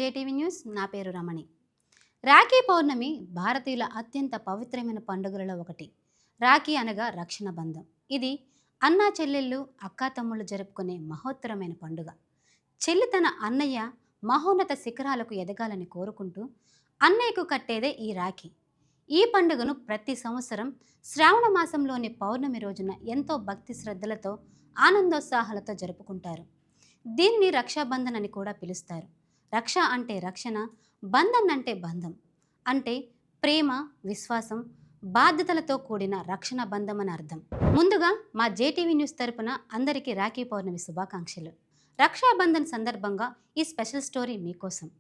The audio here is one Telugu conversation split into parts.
JTV news. నా పేరు రమణి. రాఖీ పౌర్ణమి భారతీయుల అత్యంత పవిత్రమైన పండుగలలో ఒకటి. రాఖీ అనగా రక్షణ బంధం. ఇది అన్నా చెల్లెళ్ళు, అక్కా తమ్ముళ్ళు జరుపుకునే మహోత్తరమైన పండుగ. చెల్లి తన అన్నయ్య మహోన్నత శిఖరాలకు ఎదగాలని కోరుకుంటూ అన్నయ్యకు కట్టేదే ఈ రాఖీ. ఈ పండుగను ప్రతి సంవత్సరం శ్రావణ మాసంలోని పౌర్ణమి రోజున ఎంతో భక్తి శ్రద్ధలతో ఆనందోత్సాహాలతో జరుపుకుంటారు. దీన్ని రక్షాబంధన్ అని కూడా పిలుస్తారు. రక్ష అంటే రక్షణ, బంధన్ అంటే బంధం, అంటే ప్రేమ, విశ్వాసం, బాధ్యతలతో కూడిన రక్షణ బంధం అని అర్థం. ముందుగా మా జేటీవీ న్యూస్ తరపున అందరికీ రాఖీ పౌర్ణమి శుభాకాంక్షలు. రక్షాబంధన్ సందర్భంగా ఈ స్పెషల్ స్టోరీ మీకోసం.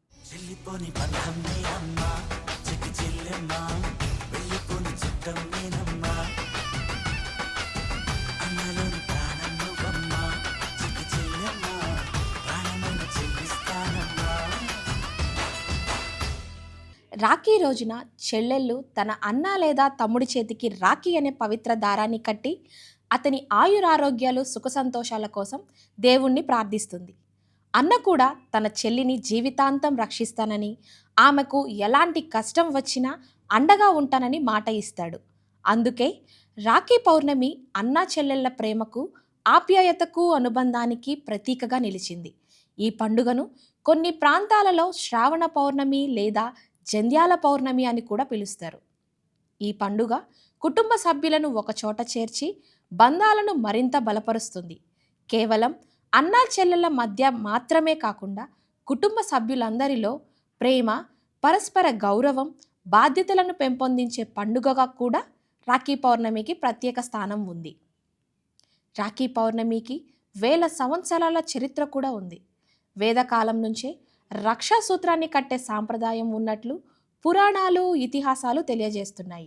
రాఖీ రోజున చెల్లెళ్ళు తన అన్న లేదా తమ్ముడి చేతికి రాఖీ అనే పవిత్ర దారాన్ని కట్టి అతని ఆయురారోగ్యాలు సుఖ సంతోషాల కోసం దేవుణ్ణి ప్రార్థిస్తుంది. అన్న కూడా తన చెల్లిని జీవితాంతం రక్షిస్తానని, ఆమెకు ఎలాంటి కష్టం వచ్చినా అండగా ఉంటానని మాట ఇస్తాడు. అందుకే రాఖీ పౌర్ణమి అన్నా చెల్లెళ్ళ ప్రేమకు, ఆప్యాయతకు, అనుబంధానికి ప్రతీకగా నిలిచింది. ఈ పండుగను కొన్ని ప్రాంతాలలో శ్రావణ పౌర్ణమి లేదా జంధ్యాల పౌర్ణమి అని కూడా పిలుస్తారు. ఈ పండుగ కుటుంబ సభ్యులను ఒకచోట చేర్చి బంధాలను మరింత బలపరుస్తుంది. కేవలం అన్నా చెల్లెళ్ళ మధ్య మాత్రమే కాకుండా కుటుంబ సభ్యులందరిలో ప్రేమ, పరస్పర గౌరవం, బాధ్యతలను పెంపొందించే పండుగగా కూడా రాఖీ పౌర్ణమికి ప్రత్యేక స్థానం ఉంది. రాఖీ పౌర్ణమికి వేల సంవత్సరాల చరిత్ర కూడా ఉంది. వేదకాలం నుంచే రక్షా సూత్రాన్ని కట్టే సాంప్రదాయం ఉన్నట్లు పురాణాలు, ఇతిహాసాలు తెలియజేస్తున్నాయి.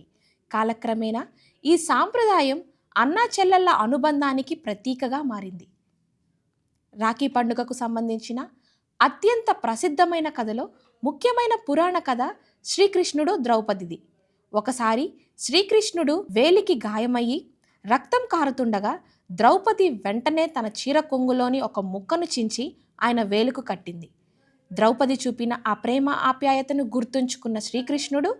కాలక్రమేణా ఈ సాంప్రదాయం అన్నా చెల్లెళ్ళ అనుబంధానికి ప్రతీకగా మారింది. రాఖీ పండుగకు సంబంధించిన అత్యంత ప్రసిద్ధమైన కథలో ముఖ్యమైన పురాణ కథ శ్రీకృష్ణుడు ద్రౌపదిది. ఒకసారి శ్రీకృష్ణుడు వేలికి గాయమయ్యి రక్తం కారుతుండగా ద్రౌపది వెంటనే తన చీర కొంగులోని ఒక ముక్కను చించి ఆయన వేలుకు కట్టింది. ద్రౌపది చూపిన ఆ ప్రేమ, ఆప్యాయతను గుర్తుంచుకున్న శ్రీకృష్ణుడు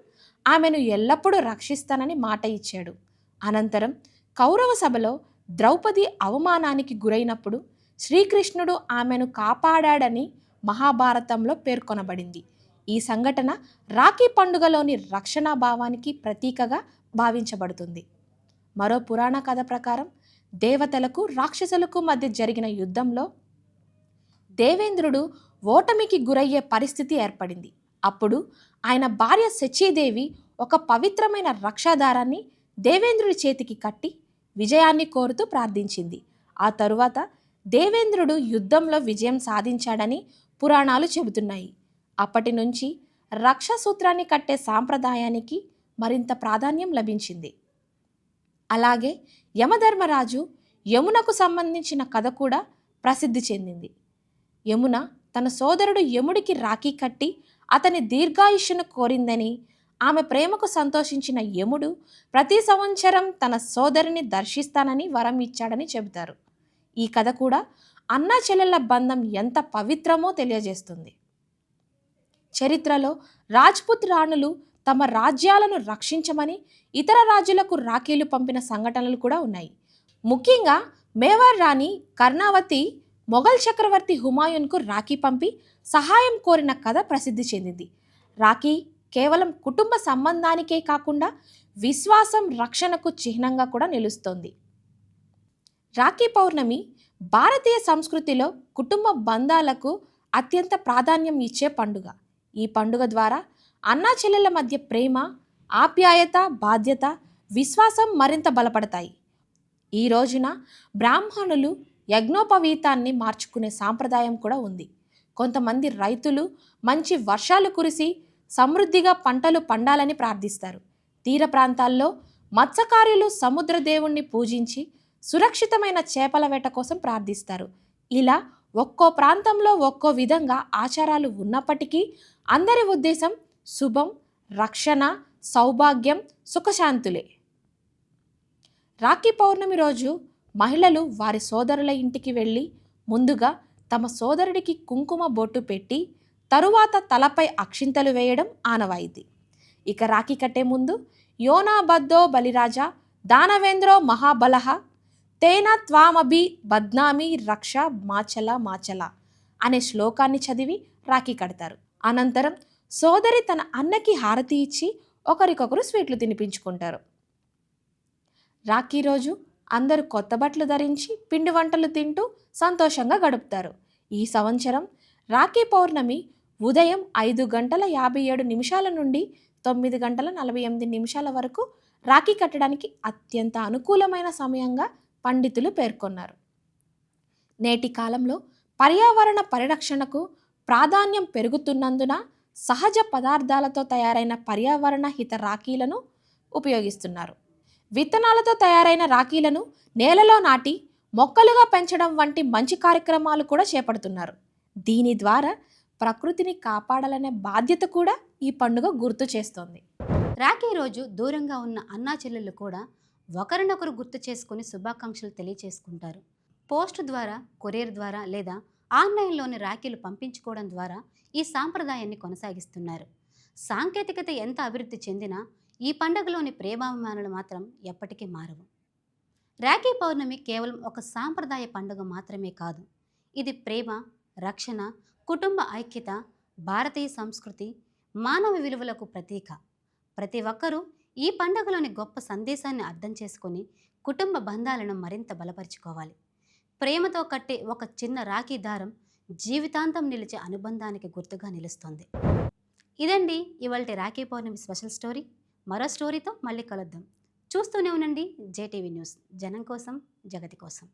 ఆమెను ఎల్లప్పుడూ రక్షిస్తానని మాట ఇచ్చాడు. అనంతరం కౌరవ సభలో ద్రౌపది అవమానానికి గురైనప్పుడు శ్రీకృష్ణుడు ఆమెను కాపాడాడని మహాభారతంలో పేర్కొనబడింది. ఈ సంఘటన రాఖీ పండుగలోని రక్షణ భావానికి ప్రతీకగా భావించబడుతుంది. మరో పురాణ కథ ప్రకారం దేవతలకు, రాక్షసులకు మధ్య జరిగిన యుద్ధంలో దేవేంద్రుడు ఓటమికి గురయ్యే పరిస్థితి ఏర్పడింది. అప్పుడు ఆయన భార్య శచీదేవి ఒక పవిత్రమైన రక్షాదారాన్ని దేవేంద్రుడి చేతికి కట్టి విజయాన్ని కోరుతూ ప్రార్థించింది. ఆ తరువాత దేవేంద్రుడు యుద్ధంలో విజయం సాధించాడని పురాణాలు చెబుతున్నాయి. అప్పటి నుంచి రక్షా సూత్రాన్ని కట్టే సాంప్రదాయానికి మరింత ప్రాధాన్యం లభించింది. అలాగే యమధర్మరాజు యమునకు సంబంధించిన కథ కూడా ప్రసిద్ధి చెందింది. యమున తన సోదరుడు యముడికి రాఖీ కట్టి అతని దీర్ఘాయుష్యును కోరిందని, ఆమె ప్రేమకు సంతోషించిన యముడు ప్రతి సంవత్సరం తన సోదరిని దర్శిస్తానని వరం ఇచ్చాడని చెబుతారు. ఈ కథ కూడా అన్నా చెల్లెళ్ళ బంధం ఎంత పవిత్రమో తెలియజేస్తుంది. చరిత్రలో రాజ్పుత్ రాణులు తమ రాజ్యాలను రక్షించమని ఇతర రాజులకు రాఖీలు పంపిన సంఘటనలు కూడా ఉన్నాయి. ముఖ్యంగా మేవార్ రాణి కర్ణావతి మొఘల్ చక్రవర్తి హుమాయూన్కు రాఖీ పంపి సహాయం కోరిన కథ ప్రసిద్ధి చెందింది. రాఖీ కేవలం కుటుంబ సంబంధానికే కాకుండా విశ్వాసం, రక్షణకు చిహ్నంగా కూడా నిలుస్తోంది. రాఖీ పౌర్ణమి భారతీయ సంస్కృతిలో కుటుంబ బంధాలకు అత్యంత ప్రాధాన్యం ఇచ్చే పండుగ. ఈ పండుగ ద్వారా అన్నా చెల్లెళ్ళ మధ్య ప్రేమ, ఆప్యాయత, బాధ్యత, విశ్వాసం మరింత బలపడతాయి. ఈ రోజున బ్రాహ్మణులు యజ్ఞోపవీతాన్ని మార్చుకునే సాంప్రదాయం కూడా ఉంది. కొంతమంది రైతులు మంచి వర్షాలు కురిసి సమృద్ధిగా పంటలు పండాలని ప్రార్థిస్తారు. తీర ప్రాంతాల్లో మత్స్యకారులు సముద్ర దేవుణ్ణి పూజించి సురక్షితమైన చేపల వేట కోసం ప్రార్థిస్తారు. ఇలా ఒక్కో ప్రాంతంలో ఒక్కో విధంగా ఆచారాలు ఉన్నప్పటికీ అందరి ఉద్దేశం శుభం, రక్షణ, సౌభాగ్యం, సుఖశాంతులే. రాఖీ పౌర్ణమి రోజు మహిళలు వారి సోదరుల ఇంటికి వెళ్ళి ముందుగా తమ సోదరుడికి కుంకుమ బొట్టు పెట్టి తరువాత తలపై అక్షింతలు వేయడం ఆనవాయితీ. ఇక రాఖీ కట్టే ముందు యోనా బద్ధో బలిరాజా దానవేంద్రో మహాబలః తేన త్వామభి బద్నామి రక్ష మాచల మాచల అనే శ్లోకాన్ని చదివి రాఖీ కడతారు. అనంతరం సోదరి తన అన్నకి హారతి ఇచ్చి ఒకరికొకరు స్వీట్లు తినిపించుకుంటారు. రాఖీ రోజు అందరూ కొత్త బట్టలు ధరించి పిండి వంటలు తింటూ సంతోషంగా గడుపుతారు. ఈ సంవత్సరం రాఖీ పౌర్ణమి ఉదయం 5:57 నుండి 9:48 వరకు రాఖీ కట్టడానికి అత్యంత అనుకూలమైన సమయంగా పండితులు పేర్కొన్నారు. నేటి కాలంలో పర్యావరణ పరిరక్షణకు ప్రాధాన్యం పెరుగుతున్నందున సహజ పదార్థాలతో తయారైన పర్యావరణ హిత రాఖీలను ఉపయోగిస్తున్నారు. విత్తనాలతో తయారైన రాఖీలను నేలలో నాటి మొక్కలుగా పెంచడం వంటి మంచి కార్యక్రమాలు కూడా చేపడుతున్నారు. దీని ద్వారా ప్రకృతిని కాపాడాలనే బాధ్యత కూడా ఈ పండుగ గుర్తు చేస్తోంది. రాఖీ రోజు దూరంగా ఉన్న అన్నా చెల్లెళ్ళు కూడా ఒకరినొకరు గుర్తు చేసుకుని శుభాకాంక్షలు తెలియచేసుకుంటారు. పోస్ట్ ద్వారా, కొరియర్ ద్వారా లేదా ఆన్లైన్లోని రాఖీలు పంపించుకోవడం ద్వారా ఈ సాంప్రదాయాన్ని కొనసాగిస్తున్నారు. సాంకేతికత ఎంత అభివృద్ధి చెందినా ఈ పండుగలోని ప్రేమాభిమానులు మాత్రం ఎప్పటికీ మారవు. రాఖీ పౌర్ణమి కేవలం ఒక సాంప్రదాయ పండుగ మాత్రమే కాదు, ఇది ప్రేమ, రక్షణ, కుటుంబ ఐక్యత, భారతీయ సంస్కృతి, మానవ విలువలకు ప్రతీక. ప్రతి ఒక్కరూ ఈ పండుగలోని గొప్ప సందేశాన్ని అర్థం చేసుకొని కుటుంబ బంధాలను మరింత బలపరుచుకోవాలి. ప్రేమతో కట్టే ఒక చిన్న రాఖీ దారం జీవితాంతం నిలిచే అనుబంధానికి గుర్తుగా నిలుస్తుంది. ఇదండి ఇవాల్టి రాఖీ పౌర్ణమి స్పెషల్ స్టోరీ. మరో స్టోరీతో మళ్ళీ కలుద్దాం. చూస్తూనే ఉండండి జేటీవీ న్యూస్, జనం కోసం, జగతి కోసం.